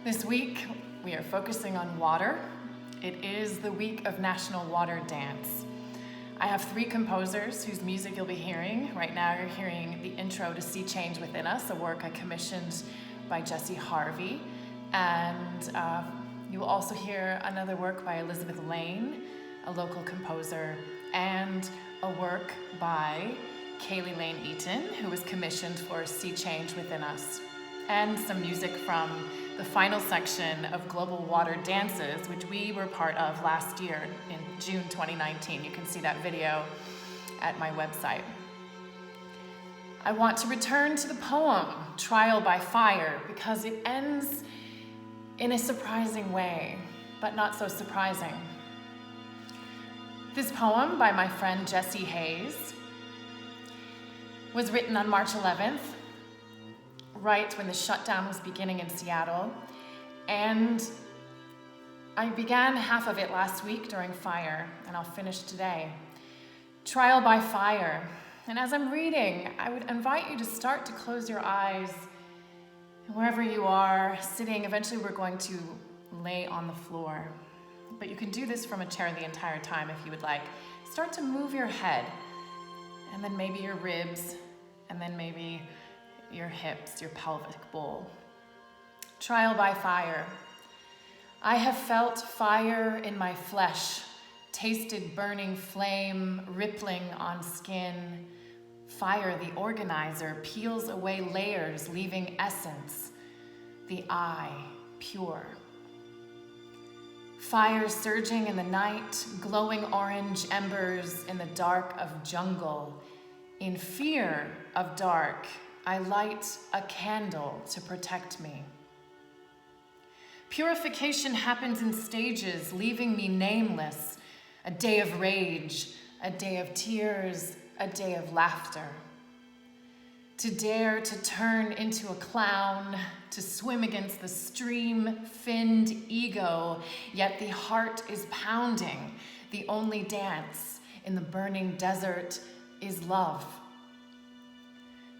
This week, we are focusing on water. It is the week of National Water Dance. I have three composers whose music you'll be hearing. Right now, you're hearing the intro to See Change Within Us, a work I commissioned by Jessi, Harvey. And you will also hear another work by Lain, a local composer, and a work by Lain, who was commissioned for See Change Within Us, and some music from the final section of Global Water Dances, which we were part of last year in June 2019. You can see that video at my website. I want to return to the poem, Trial by Fire, because it ends in a surprising way, but not so surprising. This poem by my friend Jessi was written on March 11th, right when the shutdown was beginning in Seattle, and I began half of it last week during fire, and I'll finish today. Trial by fire. And as I'm reading, I would invite you to start to close your eyes. Wherever you are sitting, eventually we're going to lay on the floor. But you can do this from a chair the entire time if you would like. Start to move your head, and then maybe your ribs, and then maybe your hips, your pelvic bowl. Trial by fire. I have felt fire in my flesh, tasted burning flame rippling on skin. Fire, the organizer, peels away layers, leaving essence, the eye pure. Fire surging in the night, glowing orange embers in the dark of jungle. In fear of dark, I light a candle to protect me. Purification happens in stages, leaving me nameless. A day of rage, a day of tears, a day of laughter. To dare to turn into a clown, to swim against the stream-finned ego, yet the heart is pounding. The only dance in the burning desert is love.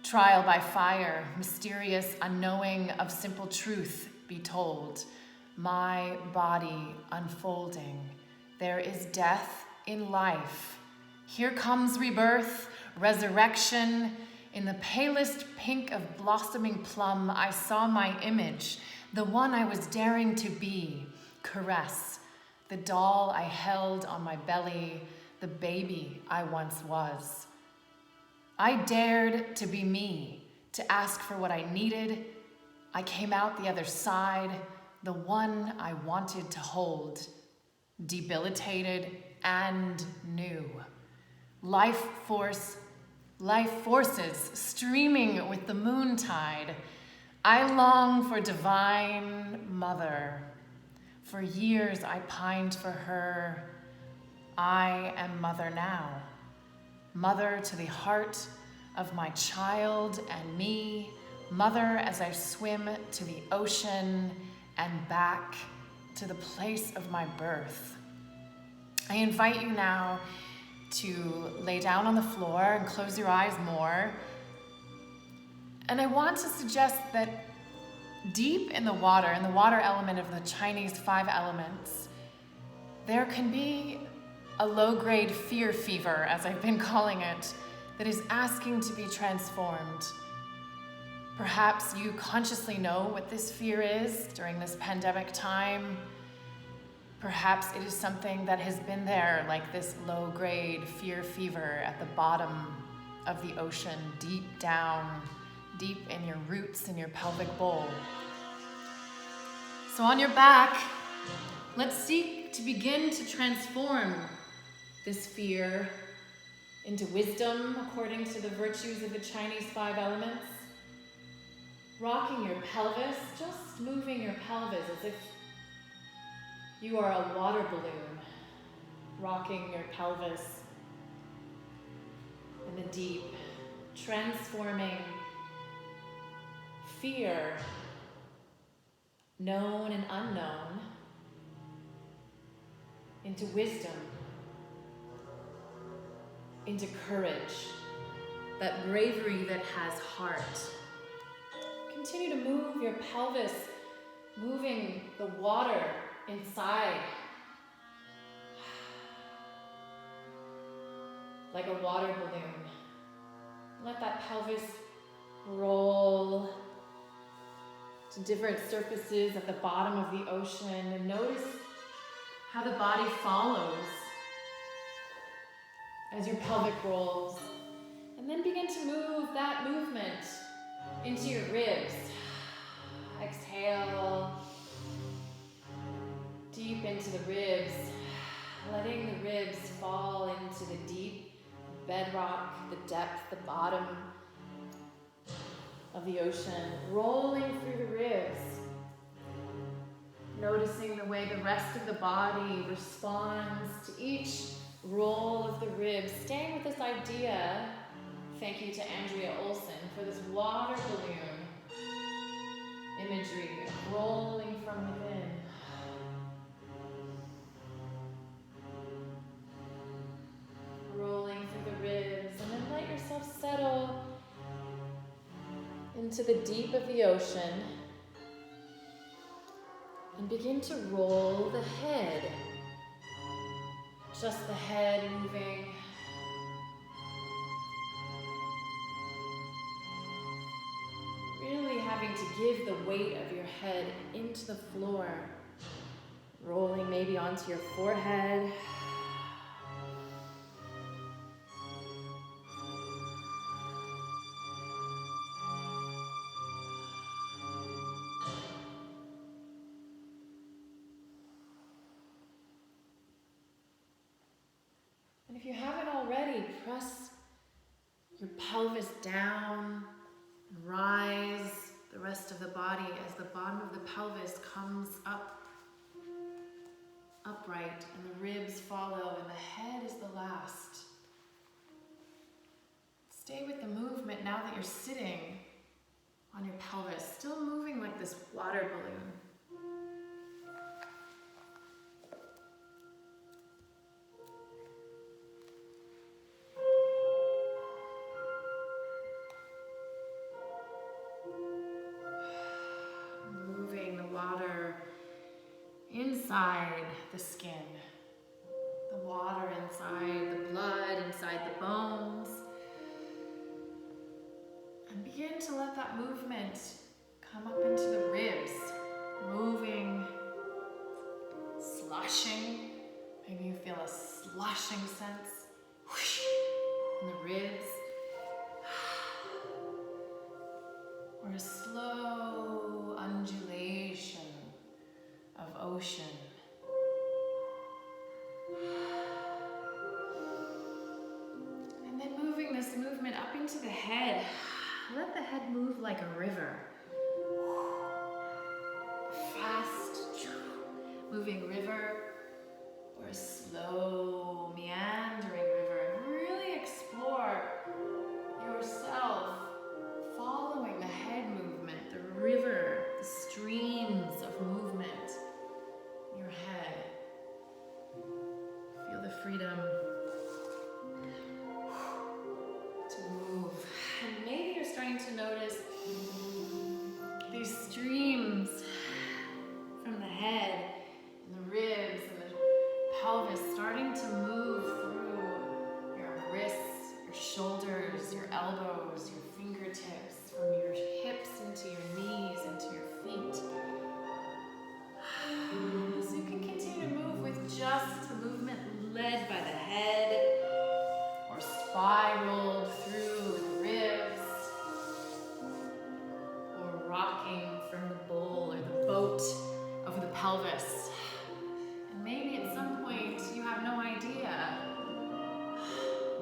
Trial by fire, mysterious, unknowing of simple truth be told. My body unfolding. There is death in life. Here comes rebirth, resurrection. In the palest pink of blossoming plum, I saw my image, the one I was daring to be. Caress, the doll I held on my belly, the baby I once was. I dared to be me, to ask for what I needed. I came out the other side, the one I wanted to hold, debilitated and new. Life forces streaming with the moontide. I long for divine mother. For years I pined for her. I am mother now. Mother to the heart of my child and me. Mother as I swim to the ocean and back to the place of my birth. I invite you now to lay down on the floor and close your eyes more. And I want to suggest that deep in the water element of the Chinese 5 elements, there can be a low-grade fear fever, as I've been calling it, that is asking to be transformed. Perhaps you consciously know what this fear is during this pandemic time. Perhaps it is something that has been there, like this low-grade fear fever at the bottom of the ocean, deep down, deep in your roots, in your pelvic bowl. So on your back, let's seek to begin to transform this fear into wisdom according to the virtues of the Chinese 5 elements. Rocking your pelvis, just moving your pelvis as if you are a water balloon, rocking your pelvis in the deep, transforming fear, known and unknown, into wisdom, into courage, that bravery that has heart. Continue to move your pelvis moving the water inside like a water balloon. Let that pelvis roll to different surfaces at the bottom of the ocean, and notice how the body follows as your pelvic rolls. And then begin to move that movement into your ribs. Exhale deep into the ribs, letting the ribs fall into the deep bedrock, the depth, the bottom of the ocean, rolling through the ribs, noticing the way the rest of the body responds to each roll of the ribs, staying with this idea. Thank you to Andrea Olson for this water balloon imagery, rolling from within. Rolling through the ribs, and then let yourself settle into the deep of the ocean and begin to roll the head. Just the head moving. Really having to give the weight of your head into the floor. Rolling maybe onto your forehead. And if you haven't already, press your pelvis down and rise the rest of the body as the bottom of the pelvis comes up, upright, and the ribs follow, and the head is the last. Stay with the movement now that you're sitting on your pelvis, still moving like this water balloon. Inside the skin, the water inside the blood, inside the bones. And begin to let that movement come up into the ribs, moving, sloshing. Maybe you feel a sloshing sense whoosh, in the ribs. Or a slow undulation of ocean. And then moving this movement up into the head. Let the head move like a river. Fast moving river, or a slow meandering river. And really explore yourself following the head movement, the river, the streams of movement. Your head. Feel the freedom to move. And maybe you're starting to notice these streams from the head and the ribs and the pelvis starting to move through your wrists, your shoulders, your elbows, your fingertips, from your hips into your knees, into your feet. So you can continue to move with just the movement led by the head, or spiraled through the ribs, or rocking from the bowl or the boat of the pelvis. And maybe at some point you have no idea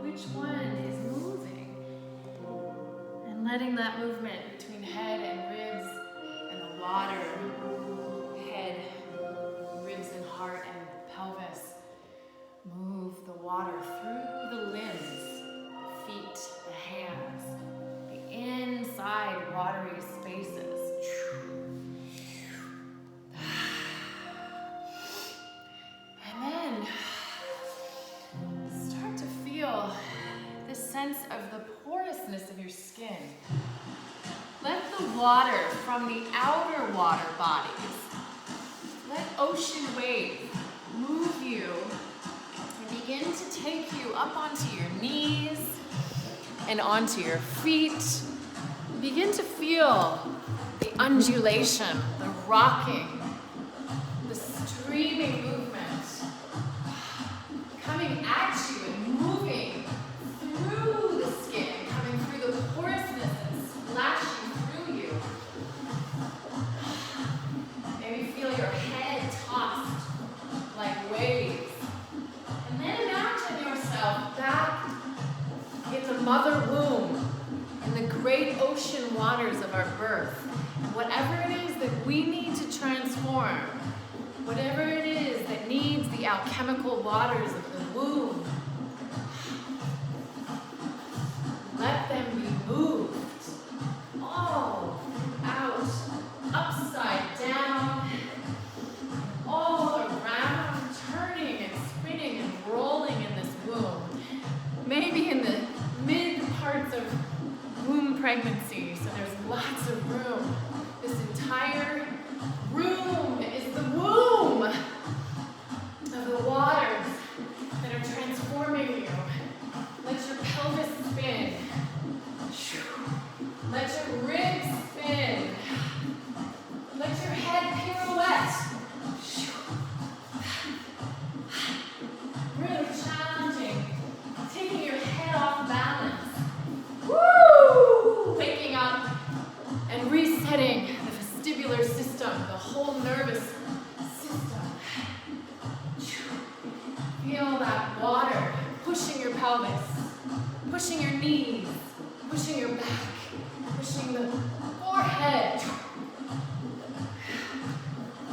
which one is moving. And letting that movement between head and ribs and the water, head, ribs and heart and pelvis, move the water through the limbs, the feet, the hands, the inside watery spaces. And then start to feel this sense of the porousness of your skin. Let the water from the outer water bodies. Let ocean wave move you and begin to take you up onto your knees and onto your feet. Begin to feel the undulation, the rocking, the streaming movement coming at you and moving through the skin, coming through the porousness and splashing through you. Maybe feel your head tossed like waves. And then imagine yourself back in the mother womb, in the great ocean waters of our birth. Whatever it is that we need to transform, whatever it is that needs the alchemical waters of the womb, let them be moved all out, upside down, all around, turning and spinning and rolling in this womb. Maybe in the mid parts of womb pregnancy, so there's lots of room. This entire room is the womb of the waters that are transforming you. Let your pelvis spin. Let your ribs spin. Let your head pirouette. Really challenging. Taking your head off balance. Woo! Waking up and resetting the vestibular system, the whole nervous system. Feel that water pushing your pelvis, pushing your knees, pushing your back, pushing the forehead.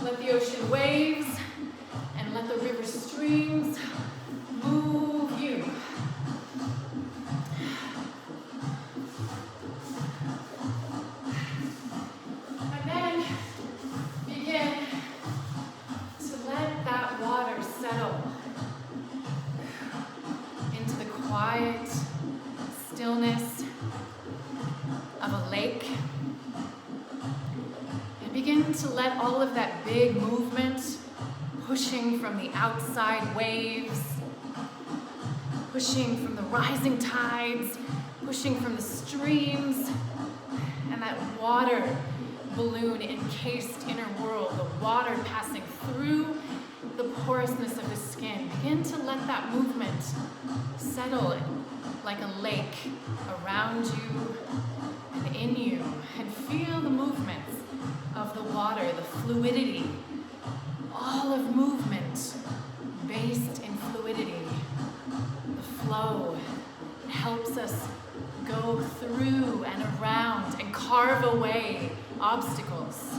Let the ocean waves and let the river streams move you. And then begin to let that water settle into the quiet stillness of a lake. And begin to let all of that big movement pushing from the outside waves, pushing from the rising tides, pushing from the streams, and that water balloon encased inner world, the water passing through the porousness of the skin. Begin to let that movement settle like a lake around you and in you, and feel the movements of the water, the fluidity, all of movement based in fluidity. The flow helps us go through and around and carve away obstacles.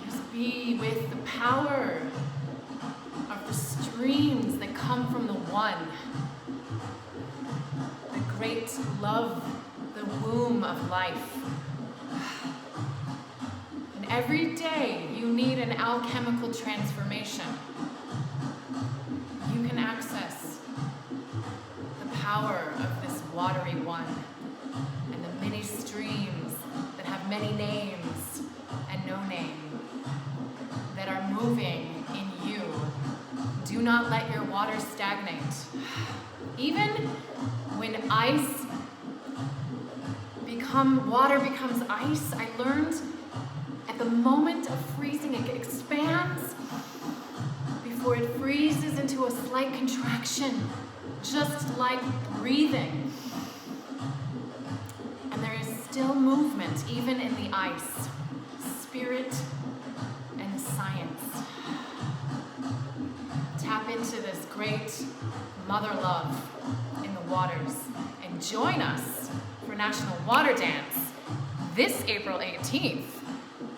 Just be with the power of the streams that come from the one, the great love, the womb of life. And every day you need an alchemical transformation. You can access the power of this watery one and the many streams that have many names and no name that are moving in you. Do not let your water stagnate. Even when water becomes ice, I learned at the moment of freezing, it expands before it freezes into a slight contraction, just like breathing. And there is still movement, even in the ice, spirit and science. Tap into this great mother love in the waters and join us for National Water Dance this April 18th.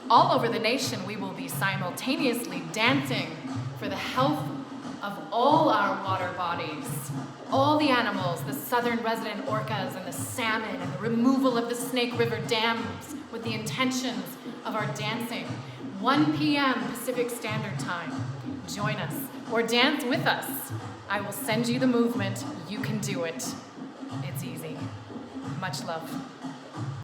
All over the nation, we will be simultaneously dancing for the health of all our water bodies, all the animals, the southern resident orcas and the salmon, and the removal of the Snake River dams with the intentions of our dancing. 1 p.m. Pacific Standard Time. Join us or dance with us. I will send you the movement. You can do it. It's easy. Much love.